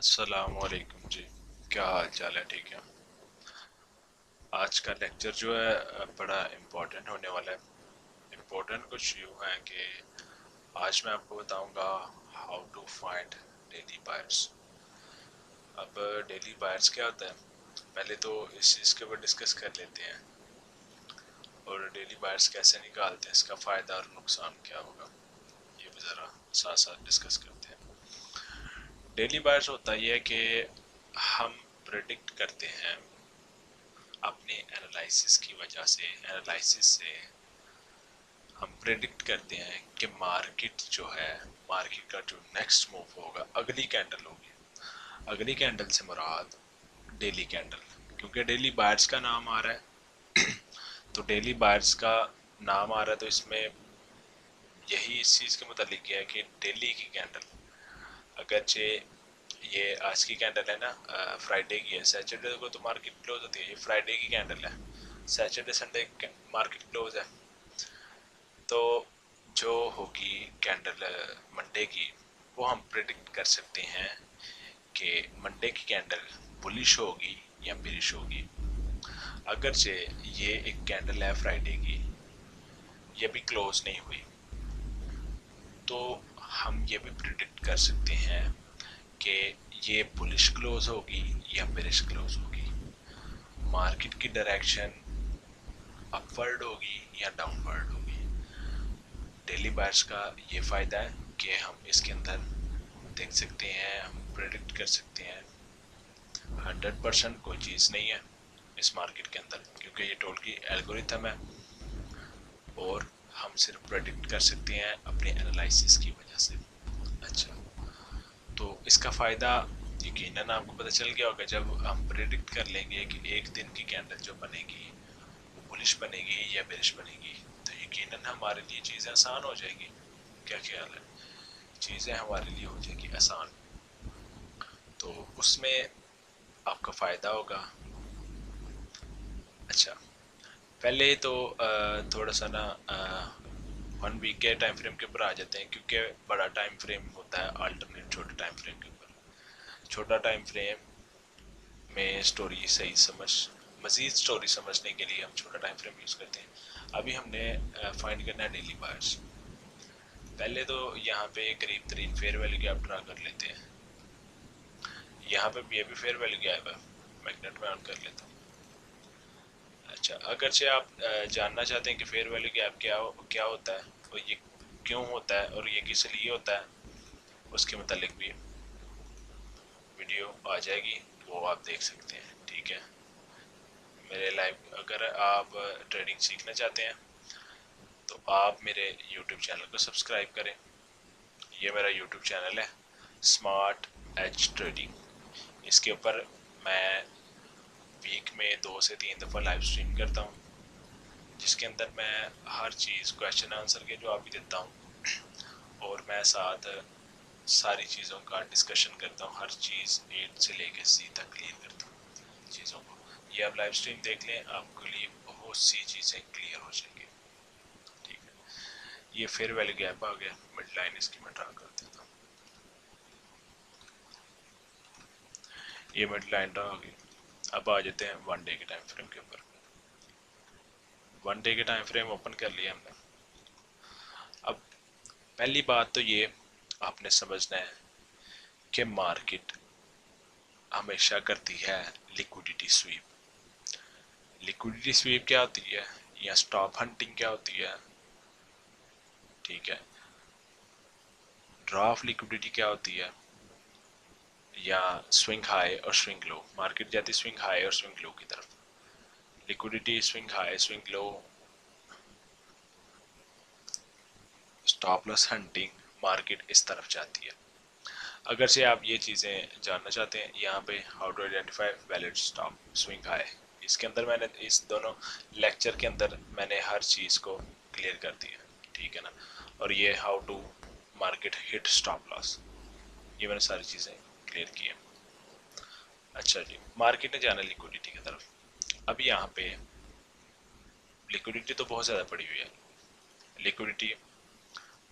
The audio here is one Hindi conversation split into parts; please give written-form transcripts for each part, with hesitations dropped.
अस्सलामुअलैकुम जी। क्या हाल चाल है? ठीक है। आज का लेक्चर जो है बड़ा इम्पोर्टेंट होने वाला है। इम्पोर्टेंट कुछ यूँ है कि आज मैं आपको बताऊंगा how to find daily buyers. अब डेली बायर्स क्या होता है, पहले तो इस चीज़ के ऊपर डिस्कस कर लेते हैं, और डेली बायर्स कैसे निकालते हैं, इसका फ़ायदा और नुकसान क्या होगा, ये भी ज़रा साथ साथ डिस्कस करते हैं। डेली बायर्स होता ये है कि हम प्रेडिक्ट करते हैं अपने एनालिसिस की वजह से, एनालिसिस से हम प्रेडिक्ट करते हैं कि मार्केट जो है, मार्केट का जो नेक्स्ट मूव होगा, अगली कैंडल होगी। अगली कैंडल से मुराद डेली कैंडल, क्योंकि डेली बायर्स का नाम आ रहा है तो डेली बायर्स का नाम आ रहा है तो इसमें यही इस चीज़ के मुतालिक है कि डेली की कैंडल, अगरचे ये आज की कैंडल है ना, फ्राइडे की है, सैटरडे को तो मार्केट क्लोज होती है, ये फ्राइडे की कैंडल है, सैटरडे संडे मार्केट क्लोज है। तो जो होगी कैंडल मंडे की, वो हम प्रिडिक्ट कर सकते हैं कि मंडे की कैंडल बुलिश होगी या बेरिश होगी। अगरचे ये एक कैंडल है फ्राइडे की, ये भी क्लोज नहीं हुई, तो हम ये भी प्रिडिक्ट कर सकते हैं कि ये बुलिश क्लोज होगी या बेरिश क्लोज होगी, मार्केट की डायरेक्शन अपवर्ड होगी या डाउनवर्ड होगी। डेली बायर्स का ये फ़ायदा है कि हम इसके अंदर देख सकते हैं, हम प्रेडिक्ट कर सकते हैं। 100% कोई चीज़ नहीं है इस मार्केट के अंदर, क्योंकि ये टोल की एल्गोरिथम है, और हम सिर्फ प्रेडिक्ट कर सकते हैं अपने एनालिसिस की वजह से। अच्छा, तो इसका फ़ायदा यकीनन आपको पता चल गया होगा, जब हम प्रेडिक्ट कर लेंगे कि एक दिन की कैंडल जो बनेगी वो बुलिश बनेगी या बेरिश बनेगी, तो यकीनन हमारे लिए चीज़ें आसान हो जाएगी। क्या ख्याल है? चीज़ें हमारे लिए हो जाएगी आसान, तो उसमें आपका फ़ायदा होगा। अच्छा, पहले तो थोड़ा सा ना 1 वीक के टाइम फ्रेम के ऊपर आ जाते हैं, क्योंकि बड़ा टाइम फ्रेम होता है अल्टरनेट छोटे टाइम फ्रेम के ऊपर। छोटा टाइम फ्रेम में स्टोरी सही समझ, मज़ीद स्टोरी समझने के लिए हम छोटा टाइम फ्रेम यूज़ करते हैं। अभी हमने फाइंड करना है डेली बायर्स। पहले तो यहाँ पे करीब तरीन फेयर वैल्यू गैप ड्रा कर लेते हैं। यहाँ पे भी अभी फेयर वैल्यू गैप है, मैग्नेट में ऑन कर लेता हूँ। अच्छा, अगर से आप जानना चाहते हैं कि फेयर वैल्यू गैप क्या होता है और ये क्यों होता है और ये किस लिए होता है, उसके मतलब भी वीडियो आ जाएगी, वो आप देख सकते हैं। ठीक है, मेरे लाइव अगर आप ट्रेडिंग सीखना चाहते हैं तो आप मेरे यूट्यूब चैनल को सब्सक्राइब करें। ये मेरा यूट्यूब चैनल है, स्मार्ट एज ट्रेडिंग। इसके ऊपर मैं वीक में 2 से 3 दफ़ा लाइव स्ट्रीम करता हूँ, जिसके अंदर मैं हर चीज़ क्वेश्चन आंसर के जवाब भी देता हूँ, और मैं साथ सारी चीज़ों का डिस्कशन करता हूँ, हर चीज़ ए से लेकर सी तक क्लियर करता हूँ चीज़ों को। ये आप लाइव स्ट्रीम देख लें, आपके लिए बहुत सी चीज़ें क्लियर हो जाएंगी। ठीक है, ये फिर वैल्यू गैप आ गया, मिड लाइन इसकी मैं ड्रा कर देता हूँ। ये मिड लाइन ड्रा होगी। अब आ जाते हैं 1 डे के टाइम फ्रेम के ऊपर। 1 डे के टाइम फ्रेम ओपन कर लिया हमने। अब पहली बात तो ये आपने समझना है कि मार्केट हमेशा करती है लिक्विडिटी स्वीप। लिक्विडिटी स्वीप क्या होती है, या स्टॉप हंटिंग क्या होती है, ठीक है, ड्रॉ ऑफ लिक्विडिटी क्या होती है, या स्विंग हाई और स्विंग लो। मार्केट जाती है स्विंग हाई और स्विंग लो की तरफ, liquidity swing high swing low, stop loss hunting, market इस तरफ जाती है। अगर से आप ये चीज़ें जानना चाहते हैं, यहाँ पे how to identify valid stop swing high, इसके अंदर मैंने इस दोनों लेक्चर के अंदर मैंने हर चीज़ को क्लियर कर दिया, ठीक है ना। और ये how to market hit stop loss, ये मैंने सारी चीज़ें क्लियर की है। अच्छा जी, मार्केट ने जाना लिक्विडिटी की तरफ। अब यहाँ पे लिक्विडिटी तो बहुत ज़्यादा पड़ी हुई है, लिक्विडिटी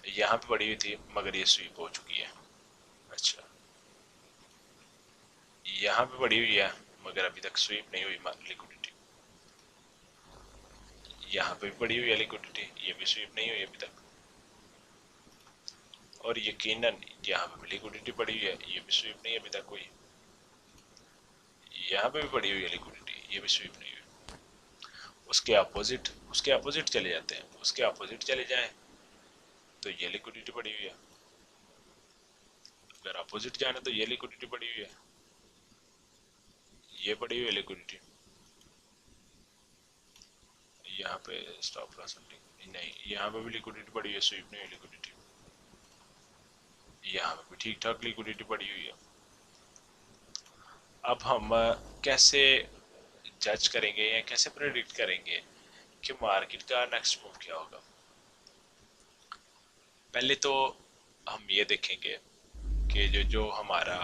यहाँ पे पड़ी हुई थी, मगर ये स्वीप हो चुकी है। अच्छा, यहाँ पे पड़ी हुई है मगर अभी तक स्वीप नहीं हुई लिक्विडिटी। यहाँ पे भी पड़ी हुई है लिक्विडिटी, ये भी स्वीप नहीं हुई अभी तक। और यकीनन यहाँ पे भी लिक्विडिटी पड़ी हुई है, ये भी स्वीप नहीं अभी तक हुई। यहाँ पे भी पड़ी हुई है लिक्विडिटी, ये भी स्वीप नहीं हुई। उसके अपोजिट चले जाते हैं, उसके अपोजिट चले जाएं तो ये लिक्विडिटी पड़ी हुई है। अगर अपोजिट जाना तो ये लिक्विडिटी पड़ी हुई है, ये पड़ी हुई है लिक्विडिटी। यहाँ पे स्टॉप लॉस नहीं, यहाँ पे भी लिक्विडिटी पड़ी है, स्वीप नहीं हुई लिक्विडिटी। यहाँ पे भी ठीक ठाक लिक्विडिटी पड़ी हुई है। अब हम कैसे जज करेंगे या कैसे प्रेडिक्ट करेंगे कि मार्केट का नेक्स्ट मूव क्या होगा? पहले तो हम ये देखेंगे कि जो हमारा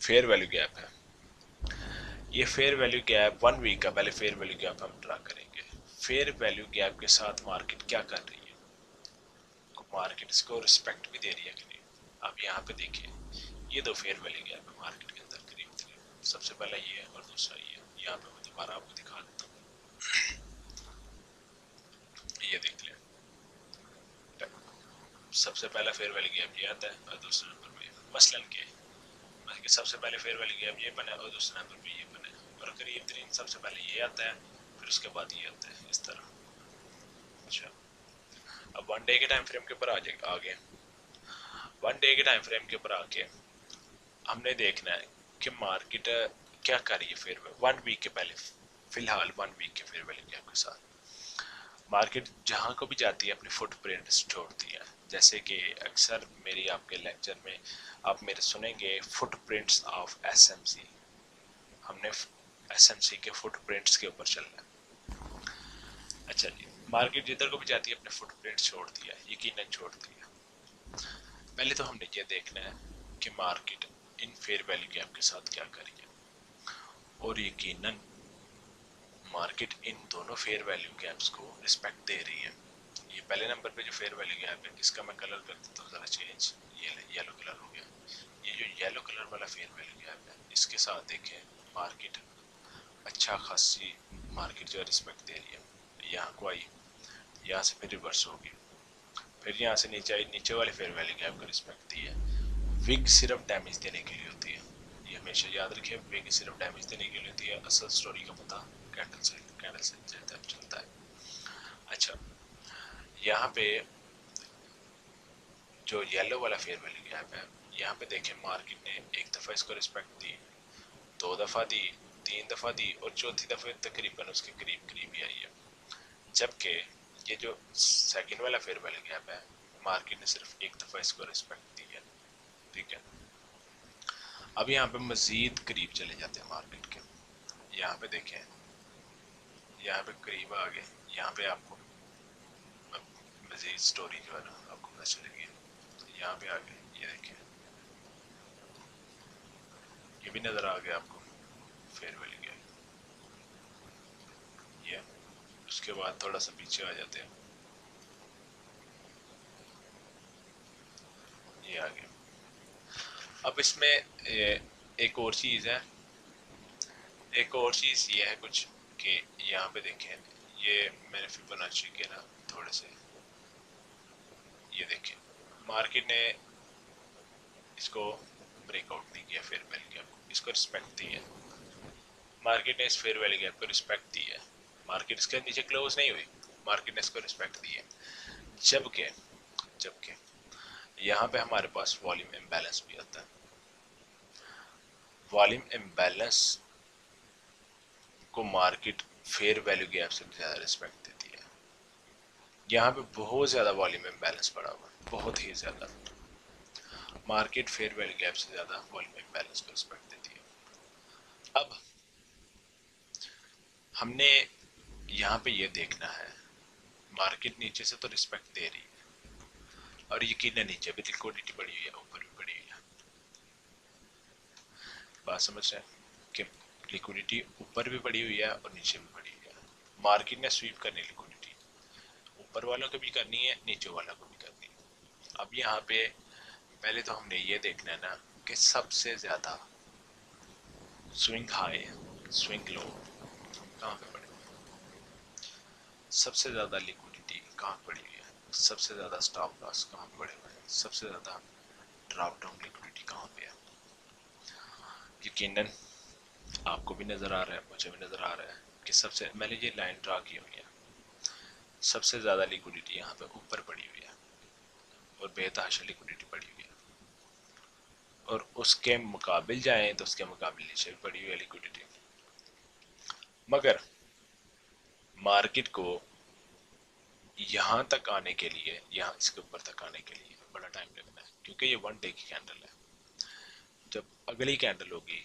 फेयर वैल्यू गैप है, ये फेयर वैल्यू गैप 1 वीक का पहले फेयर वैल्यू गैप हम ड्रा करेंगे। फेयर वैल्यू गैप के साथ मार्केट क्या कर रही है, मार्केट इसको रिस्पेक्ट भी दे रही है कि नहीं। अब यहाँ पे देखिए, ये दो फेयर वैल्यू गैप है मार्केट के अंदर करीब करीब। सबसे पहला ये है और दूसरा ये है। यहाँ पे मैं दोबारा आपको दिखा देता हूँ, ये देख लें। सबसे पहला फेयर वैल्यू गैप ये आता है और दूसरे नंबर पे मसलन के सबसे पहले फेयर वैल्यू गैप ये बना और दूसरे नंबर पे ये बना, और करीब तरीन सबसे पहले ये आता है फिर उसके बाद ये आता है, इस तरह। अच्छा, अब 1 डे के टाइम फ्रेम के ऊपर आगे 1 डे के टाइम फ्रेम के ऊपर आके हमने देखना है कि मार्केट क्या कर रही है फेयर 1 वीक के पहले। फिलहाल 1 वीक के फेयर वैल्यू गैप के साथ मार्केट जहाँ को भी जाती है अपनी फुटप्रिंट छोड़ती है। जैसे कि अक्सर मेरी आपके लेक्चर में आप मेरे सुनेंगे फुटप्रिंट्स ऑफ एसएमसी। हमने एसएमसी के फुटप्रिंट्स के ऊपर चलना है। अच्छा जी, मार्केट जिधर को भी जाती है अपने फुटप्रिंट छोड़ती है, यकीनन छोड़ती है। पहले तो हमने ये देखना है कि market in fair value gap के साथ क्या कर रही है, और यकीनन मार्केट इन दोनों फेयर वैल्यू गैप्स को रिस्पेक्ट दे रही है। ये पहले नंबर पे जो फेयर वैल्यू गैप है, इसका मैं कलर कर देता हूँ ज़रा चेंज, ये येलो कलर हो गया। ये जो येलो कलर वाला फेयर वैल्यू गैप है, इसके साथ देखें मार्केट अच्छा खासी मार्केट जो रिस्पेक्ट दे रही है। यहाँ को आई, यहाँ से फिर रिवर्स होगी, फिर यहाँ से नीचे आई, नीचे वाले फेयर वैल्यू गैप को रिस्पेक्ट दी है। विग सिर्फ डैमेज देने के लिए होती है, ये हमेशा याद रखिए। विग सिर्फ डैमेज देने के लिए होती है, असल स्टोरी का पता कैंडल से चलता है। अच्छा, यहाँ पे जो येलो वाला फेयर वैल्यू गैप है, यहाँ पे देखें मार्केट ने एक दफ़ा इसको रिस्पेक्ट दी, 2 दफ़ा दी, 3 दफ़ा दी और चौथी दफ़े तकरीबन उसके करीब करीब ही आई है। जबकि ये जो सेकंड वाला फेयर वैल्यू गैप है, मार्केट ने सिर्फ एक दफ़ा इसको रिस्पेक्ट दी है। ठीक है, अब यहाँ पे मजीद करीब चले जाते हैं मार्केट के। यहाँ पे देखें, यहाँ पे करीब आ गए, यहाँ पे आपको मजीद स्टोरी जो है ना आपको पता चलेगी। यहाँ पे आ गए, ये देखें, ये भी नज़र आ गया आपको फेयर वैल्यू गैप। ये उसके बाद थोड़ा सा पीछे आ जाते हैं, ये आ गया। अब इसमें एक और चीज़ है, एक और चीज़ ये है कुछ कि यहाँ पे देखें, ये मैंने फिबोनाची के ना थोड़े से, ये देखें मार्केट ने इसको ब्रेकआउट नहीं किया फेयर वैल्यू गैप को, इसको रिस्पेक्ट दी है। मार्केट ने इस फेयर वैल्यू गैप को रिस्पेक्ट दी है, मार्केट इसके नीचे क्लोज नहीं हुई, मार्केट ने इसको रिस्पेक्ट दी है। जबकि जबकि यहाँ पे हमारे पास वॉल्यूम इम्बैलेंस भी आता है। वॉल्यूम इम्बैलेंस को मार्केट फेयर वैल्यू गैप से ज़्यादा रिस्पेक्ट देती है। यहाँ पे बहुत ज़्यादा वॉल्यूम इम्बैलेंस पड़ा हुआ है, बहुत ही ज़्यादा। मार्केट फेयर वैल्यू गैप से ज़्यादा वॉल्यूम इम्बैलेंस को रिस्पेक्ट देती है। अब हमने यहाँ पे ये देखना है, मार्केट नीचे से तो रिस्पेक्ट दे रही है और यकीनन नीचे भी लिक्विडिटी बढ़ी हुई है, ऊपर भी बढ़ी हुई है। बात समझ रहे हैं कि लिक्विडिटी ऊपर भी बढ़ी हुई है और नीचे भी बढ़ी हुई है। मार्केट ने स्वीप करनी लिक्विडिटी, ऊपर वालों को भी करनी है, नीचे वालों को भी करनी है। अब यहाँ पे पहले तो हमने ये देखना है ना कि सबसे ज़्यादा स्विंग हाई, स्विंग लो, कहाँ पे पड़े हुए हैं? सबसे ज़्यादा लिक्विडिटी कहाँ पड़ी हुई है? सबसे ज़्यादा स्टॉप लॉस कहाँ पे पड़े हुए हैं? सबसे ज़्यादा ड्रॉप डाउन लिक्विडिटी कहाँ पे है? यकीनन आपको भी नज़र आ रहा है, मुझे भी नज़र आ रहा है कि सबसे, मैंने ये लाइन ड्रा की हुई है, सबसे ज़्यादा लिक्विडिटी यहाँ पे ऊपर पड़ी हुई है और बेतहाशा लिक्विडिटी पड़ी हुई है, और उसके मुकाबिल जाएं तो उसके मुकाबिल नीचे भी पड़ी हुई है लिक्विडिटी। मगर मार्केट को यहाँ तक आने के लिए, यहाँ इसके ऊपर तक आने के लिए बड़ा टाइम लगना है, क्योंकि ये 1 डे की कैंडल है। जब अगली कैंडल होगी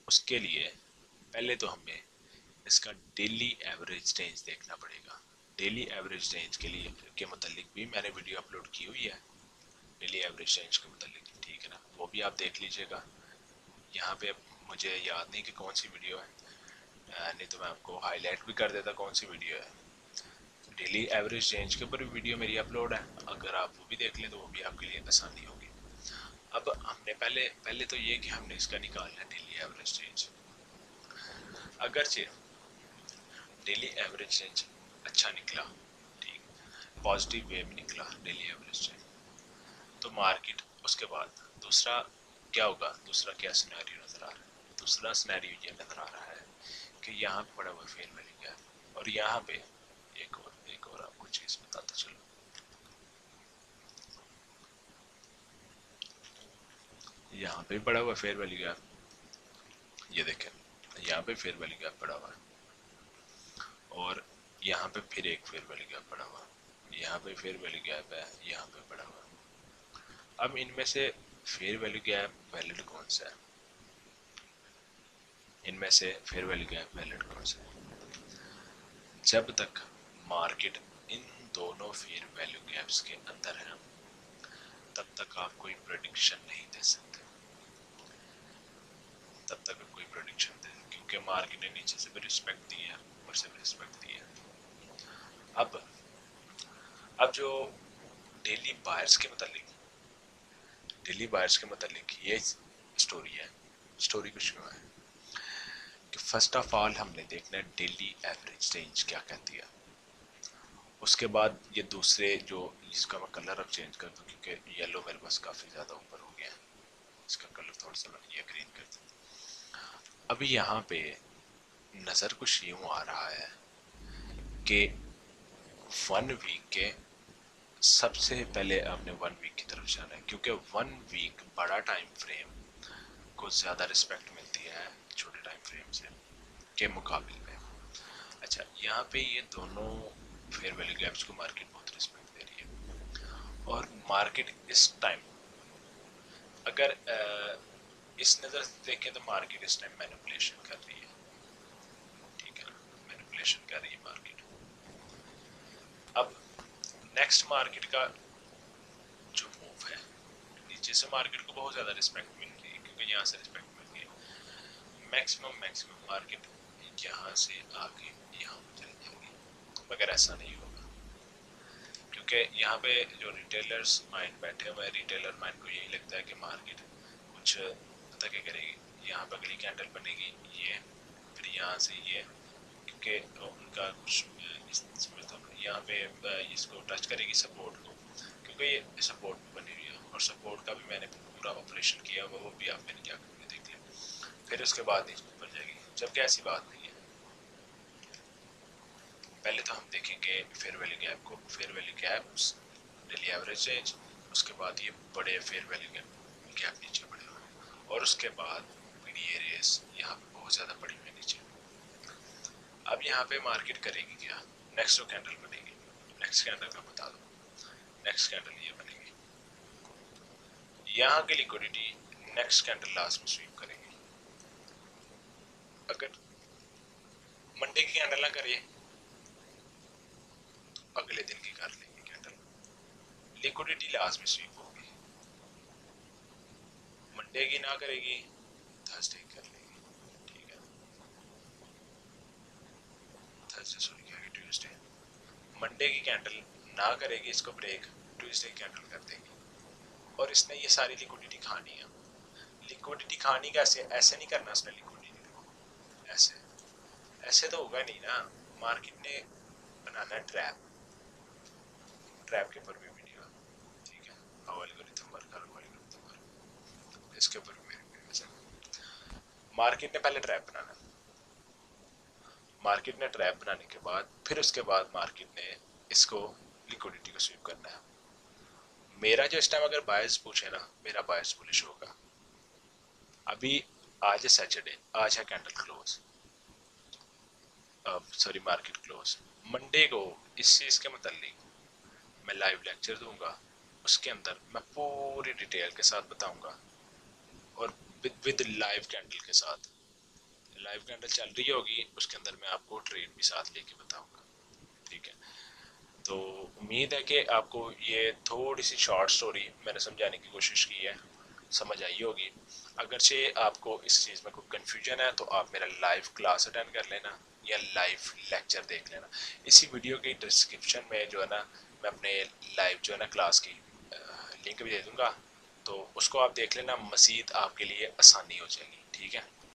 उसके लिए पहले तो हमें इसका डेली एवरेज रेंज देखना पड़ेगा। डेली एवरेज रेंज के लिए के मतलब भी मैंने वीडियो अपलोड की हुई है, डेली एवरेज रेंज के मतलब, ठीक है ना, वो भी आप देख लीजिएगा। यहाँ पे मुझे याद नहीं कि कौन सी वीडियो है, नहीं तो मैं आपको हाईलाइट भी कर देता कौन सी वीडियो है। डेली एवरेज रेंज के ऊपर भी वीडियो मेरी अपलोड है, अगर आप वो भी देख लें तो वो भी आपके लिए आसानी होगी। अब हमने पहले पहले तो ये कि हमने इसका निकालना है डेली एवरेज रेंज। अगरचे डेली एवरेज रेंज अच्छा निकला, ठीक, पॉजिटिव वे में निकला डेली एवरेज रेंज, तो मार्केट उसके बाद दूसरा क्या होगा, दूसरा क्या सिनेरियो नज़र आ रहा है? दूसरा सिनेरियो ये नज़र आ रहा है कि यहाँ पे बड़ा हुआ फेयर वैल्यू गैप, और यहाँ पे एक और आपको चीज़ बताता चलो, यहाँ पे बड़ा हुआ फेयर वैल्यू गैप, ये देखें यहाँ पे फेयर वैल्यू गैप पड़ा हुआ है, और यहाँ पे फिर एक फेयर वैल्यू गैप पड़ा हुआ है, यहाँ पे फेयर वैल्यू गैप है, यहाँ पे पड़ा हुआ है। अब इनमें से फेयर वैल्यू गैप वैलिड कौन सा है? इनमें से फेयर वैल्यू गैप वैलिड कौन सा है? जब तक मार्केट इन दोनों फेयर वैल्यू गैप्स के अंदर है तब तक आप कोई प्रेडिक्शन नहीं दे सकते, तब तक कोई प्रेडिक्शन दे, क्योंकि मार्केट ने नीचे से भी रिस्पेक्ट दी है, ऊपर से भी रिस्पेक्ट दी है। अब जो डेली बायर्स के मतलब, डेली बायर्स के मतलब ये स्टोरी है। स्टोरी कुछ यूँ है कि फर्स्ट ऑफ ऑल हमने देखना है डेली एवरेज रेंज क्या कहती है, उसके बाद ये दूसरे जो, इसका मैं कलर अब चेंज कर दूँ क्योंकि येलो मेरे पास काफ़ी ज़्यादा ऊपर हो गया है, इसका कलर थोड़ा सा ये ग्रीन कर दूँ। अभी यहाँ पे नज़र कुछ यूँ आ रहा है कि 1 वीक के, सबसे पहले आपने 1 वीक की तरफ जाना है, क्योंकि 1 वीक बड़ा टाइम फ्रेम को ज़्यादा रिस्पेक्ट मिलती है छोटे टाइम फ्रेम से के मुकाबले में। अच्छा, यहाँ पे ये दोनों फेयर वैल्यू गैप्स को मार्केट बहुत रिस्पेक्ट दे रही है, और मार्केट इस टाइम अगर इस नज़र से देखें तो मार्केट इस टाइम मैनिपुलेशन कर रही है, ठीक है ना, मैनिपुलेशन कर रही है मार्केट। अब नेक्स्ट मार्केट का जो मूव है, नीचे से मार्केट को बहुत ज़्यादा रिस्पेक्ट मिल रही है, क्योंकि यहाँ से रिस्पेक्ट मिल रही है, मैक्सिमम मार्केट यहाँ से आके यहाँ चल जाएगी, मगर ऐसा नहीं होगा, क्योंकि यहाँ पे जो रिटेलर्स माइंड बैठे हुए हैं, रिटेलर माइंड को यही लगता है कि मार्केट कुछ पता क्या करेगी, यहाँ पे अगली कैंडल बनेगी ये, फिर यहाँ से ये, क्योंकि उनका कुछ मतलब यहाँ पे इसको टच करेगी सपोर्ट को, क्योंकि ये सपोर्ट बनी हुई है, और सपोर्ट का भी मैंने पूरा ऑपरेशन किया हुआ, वो भी आप मैंने क्या करके देख लिया, फिर उसके बाद नीचे ऊपर जाएगी, जबकि ऐसी बात नहीं है। पहले तो हम देखेंगे फेयर वैल्यू गैप को, fair value gap daily average range, उसके बाद ये बड़े फेयर वैल्यू गैप नीचे पड़े हुए, और उसके बाद पीडी रेस यहाँ पे बहुत ज़्यादा पड़ी हुई नीचे। अब यहाँ पे मार्केट करेगी क्या, नेक्स्ट जो कैंडल बनेगी, नेक्स्ट कैंडल का बता दो, नेक्स्ट कैंडल ये बनेगी, यहाँ की लिक्विडिटी नेक्स्ट कैंडल लास्ट में स्वीप करेगी। अगर मंडे की कैंडल ना करिए, अगले दिन की कर लेंगे कैंडल, लिक्विडिटी लास्ट में स्वीप होगी, मंडे की ना करेगी, थर्सडे कर लेगी, ठीक है, थर्सडे सॉरी क्या है, ट्यूसडे, मंडे की कैंडल ना करेगी, इसको ब्रेक, ट्यूसडे की कैंडल कर देगी, और इसने ये सारी लिक्विडिटी खानी है। लिक्विडिटी खानी कैसे, ऐसे नहीं करना इसने लिक्विडिटी, ऐसे ऐसे तो होगा नहीं ना। मार्केट ने बनाना है ट्रैप, ट्रैप के ऊपर भी वीडियो, ठीक है, how algorithm work, how algorithm work, इसके ऊपर भी मेरी वीडियोस है। मार्केट ने पहले ट्रैप बनाना है, मार्केट ने ट्रैप बनाने के बाद फिर उसके बाद मार्केट ने इसको लिक्विडिटी को स्वीप करना है। मेरा जो इस टाइम अगर बायस पूछे ना, मेरा बायस बुलिश होगा। अभी आज है सैटरडे, आज है candle close, sorry market close. Monday को इस चीज़ के मतलब मैं लाइव लेक्चर दूंगा, उसके अंदर मैं पूरी डिटेल के साथ बताऊंगा, और विद लाइव कैंडल के साथ। लाइव कैंडल चल रही होगी, उसके अंदर मैं आपको ट्रेड भी साथ लेके बताऊंगा, ठीक है। तो उम्मीद है कि आपको ये थोड़ी सी शॉर्ट स्टोरी मैंने समझाने की कोशिश की है, समझ आई होगी। अगरचे आपको इस चीज़ में कोई कन्फ्यूजन है तो आप मेरा लाइव क्लास अटेंड कर लेना या लाइव लेक्चर देख लेना। इसी वीडियो की डिस्क्रिप्शन में जो है ना, मैं अपने लाइव जो है ना क्लास की लिंक भी दे दूँगा, तो उसको आप देख लेना, मज़ीद आपके लिए आसानी हो जाएगी, ठीक है।